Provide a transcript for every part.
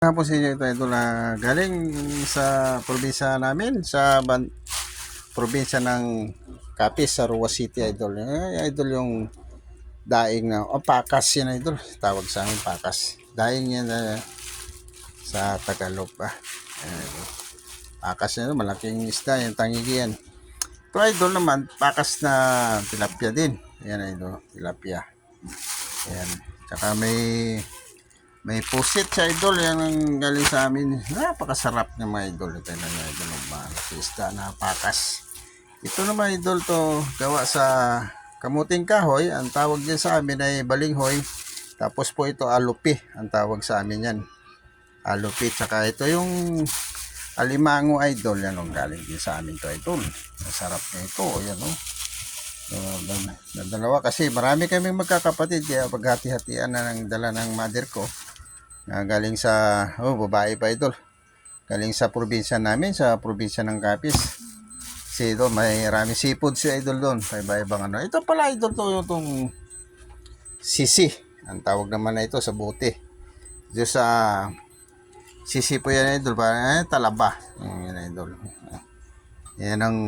Hapon sa inyo ito, idol, na galing sa probinsya namin, sa probinsya ng Capiz, sa Rua City, idol. Idol, yung daing na, pakas yan, idol. Tawag sa amin, pakas. Daing yan sa Tagalog pa. Idol. Pakas yan, malaking isda, yung tangigi yan. Ito, idol, naman, pakas na tilapia din. Ayan, idol, tilapia. Ayan. Tsaka may pusit sa idol, yan ang galing sa amin. Napakasarap ng mga idol. Ito na mga idol, isda na pakas. Ito naman idol, to gawa sa kamuting kahoy. Ang tawag dyan sa amin ay balinghoy. Tapos po ito alupi, ang tawag sa amin yan. Alupi, tsaka ito yung alimango idol. Yan ang galing din sa amin to idol. Masarap na ito, yan o. Dalawa kasi marami kaming magkakapatid, kaya paghati-hatian na ng dala ng mother ko. Galing sa babae pa idol, galing sa probinsya namin, sa probinsya ng Capiz. Kasi doon may marami seafood si idol doon, iba-ibang ano. Ito pala idol, to yung sisi, ang tawag naman na ito sa buti. Dito sa sisi po yan idol, talaba yan idol. Yan ang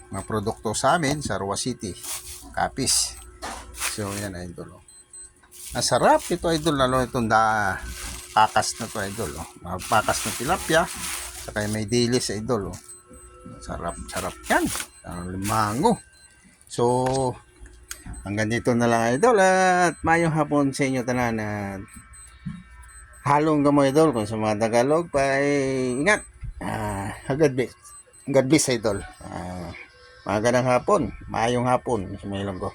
mga produkto sa amin sa Rua City, Capiz. So yan idol, masarap ito idol, lalo itong pakas na to idol, pakas na tilapia, saka may dilis idol, sarap yan, limango. So hanggang dito na lang idol, at mayong hapon sa inyo tanan, at halong gamo idol. Kung sa mga Tagalog pa, ingat, God bless idol, magandang hapon, mayong hapon sa mga ilonggo.